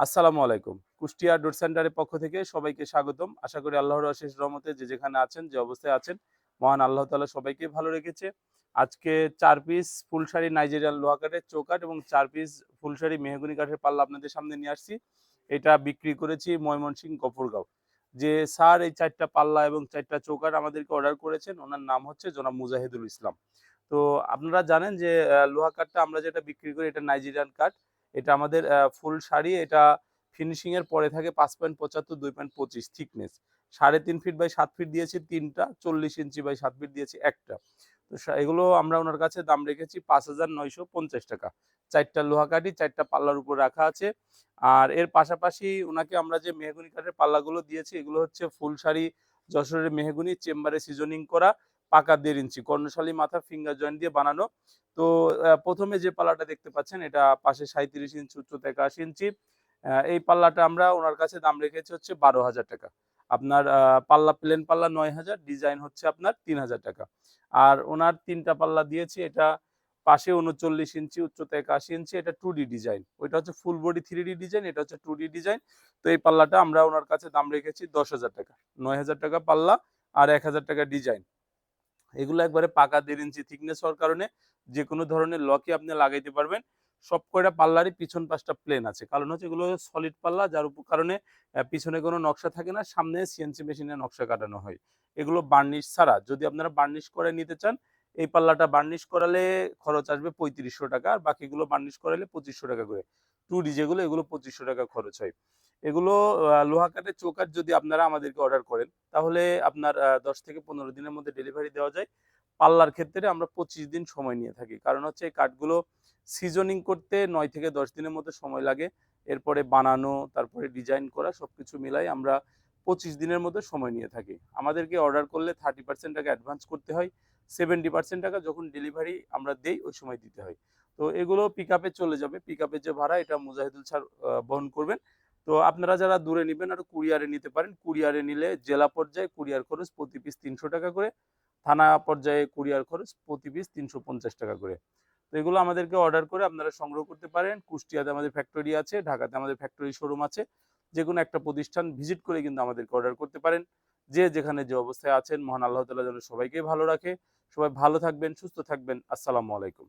আসসালামু আলাইকুম। কুষ্টিয়া ডোর সেন্টারের পক্ষ থেকে সবাইকে স্বাগতম। আশা করি আল্লাহর অশেষ রহমতে যে যেখানে আছেন, যে অবস্থায় আছেন, মহান আল্লাহ তাআলা সবাইকে ভালো রেখেছে। আজকে ৪ পিস ফুলসারি নাইজেরিয়ান লোহা কাঠের চৌকাঠ এবং ৪ পিস ফুলসারি মেহগনি কাঠের পাল্লা আপনাদের সামনে নিয়ে আসছি। এটা বিক্রি করেছি ময়মনসিংহ গফরগাঁও। যে স্যার এই ৪ টা পাল্লা এবং ৪ টা চৌকাঠ আমাদেরকে অর্ডার করেছেন, উনার নাম হচ্ছে জনাব মুজাহিদুল ইসলাম। তো আপনারা জানেন যে লোহা কাঠটা আমরা যেটা বিক্রি করি এটা নাইজেরিয়ান কাঠ। এটা আমাদের ফুল সারি, এটা ফিনিশিং এর পরে থাকে ৫.৭৫ ২.২৫ থিকনেস। ৩.৫ ফিট বাই ৭ ফিট দিয়েছি ৩ টা, ৪০ ইঞ্চি বাই ৭ ফিট দিয়েছি ১ টা। তো এগুলো আমরা উনার কাছে দাম রেখেছি ৳৫,৯৫০। ৪ টা লোহা কাঠই ৪ টা পাল্লার উপর রাখা আছে। আর এর পাশাপাশি উনাকে আমরা যে মেহগনি কাঠের পাল্লাগুলো দিয়েছি এগুলো হচ্ছে ফুল সারি যশোরের মেহগনি চেম্বারে সিজনিং করা, পাকা ১.৫ ইঞ্চি কর্ণশালী মাথা ফিঙ্গার জয়েন্ট দিয়ে বানানো। তো ১ম এ যে পাল্লাটা দেখতে পাচ্ছেন এটা পাশে ৩৭ ইঞ্চি উচ্চতায় ৮১ ইঞ্চি। এই পাল্লাটা আমরা উনার কাছে দাম রেখেছি হচ্ছে ৳১২,০০০। আপনার পাল্লা প্লেন পাল্লা ৯,০০০, ডিজাইন হচ্ছে আপনার ৳৩,০০০। আর উনার ৩ টা পাল্লা দিয়েছি, এটা পাশে ৩৯ ইঞ্চি উচ্চতায় ৮১ ইঞ্চি, এটা 2D ডিজাইন। ওইটা হচ্ছে ফুল বডি 3D ডিজাইন, এটা হচ্ছে 2D ডিজাইন। তো এই পাল্লাটা আমরা উনার কাছে দাম রেখেছি ৳১০,০০০। ৳৯,০০০ পাল্লা আর ৳১,০০০ ডিজাইন। এগুলো একবারে পাকা ১.৫ ইঞ্চি থিকনেস হওয়ার কারণে যেকোনো ধরনের লকই আপনি লাগাইতে পারবেন। সবকয়টা পাল্লারই পিছন পাশটা প্লেন আছে। কারণ হচ্ছে এগুলো সলিড পাল্লা, যার কারণে পিছনে কোনো নকশা থাকে না, সামনে সিএনসি মেশিনে নকশা কাটানো হয়। এগুলো বার্নিশ ছাড়া। যদি আপনারা বার্নিশ করে নিতে চান, এই পাল্লাটা বার্নিশ করালে খরচ আসবে ৳৩৫০০, আর বাকিগুলো বার্নিশ করাইলে ৳২৫০০ করে। 2D যেগুলো এগুলো ৳২৫০০ খরচ হয়। এগুলো লোহা কাঠের চৌকাঠ যদি আপনারা আমাদেরকে অর্ডার করেন, তাহলে আপনার ১০ থেকে ১৫ দিনের মধ্যে ডেলিভারি দেওয়া যায়। পাল্লার ক্ষেত্রে আমরা ২৫ দিন সময় নিয়ে থাকি। কারণ হচ্ছে এই কাঠগুলো সিজনিং করতে ৯ থেকে ১০ দিনের মতো সময় লাগে। এরপরে বানানো, তারপরে ডিজাইন করা সবকিছু মিলাই আমরা ২৫ দিনের মধ্যে সময় নিয়ে থাকি। আমাদেরকে অর্ডার করলে 30% টাকা অ্যাডভান্স করতে হয়। 70% টাকা যখন ডেলিভারি আমরা দেই ওই সময় দিতে হয়। তো এগুলো পিকআপে চলে যাবে। পিকআপের যে ভাড়া এটা মুজাহিদুল স্যার বহন করবেন। তো আপনারা যারা দূরে নিবেন আরো কুরিয়ারে নিতে পারেন। কুরিয়ারে নিলে জেলা পর্যায়ে কুরিয়ার খরচ প্রতি পিস ৳৩০০ করে। থানা পর্যায়ে কুরিয়ার খরচ প্রতি পিস ৳৩৫০ করে। তো এগুলো আমাদেরকে অর্ডার করে আপনারা সংগ্রহ করতে পারেন। কুষ্টিয়াতে আমাদের ফ্যাক্টরি আছে, ঢাকাতে আমাদের ফ্যাক্টরি শোরুম আছে। যেকোনো একটা প্রতিষ্ঠান ভিজিট করে কিন্তু আমাদেরকে অর্ডার করতে পারেন। যে যেখানে যে অবস্থায় আছেন, মহান আল্লাহ তাআলা যেন সবাইকে ভালো রাখে। সবাই ভালো থাকবেন, সুস্থ থাকবেন। আসসালামু আলাইকুম।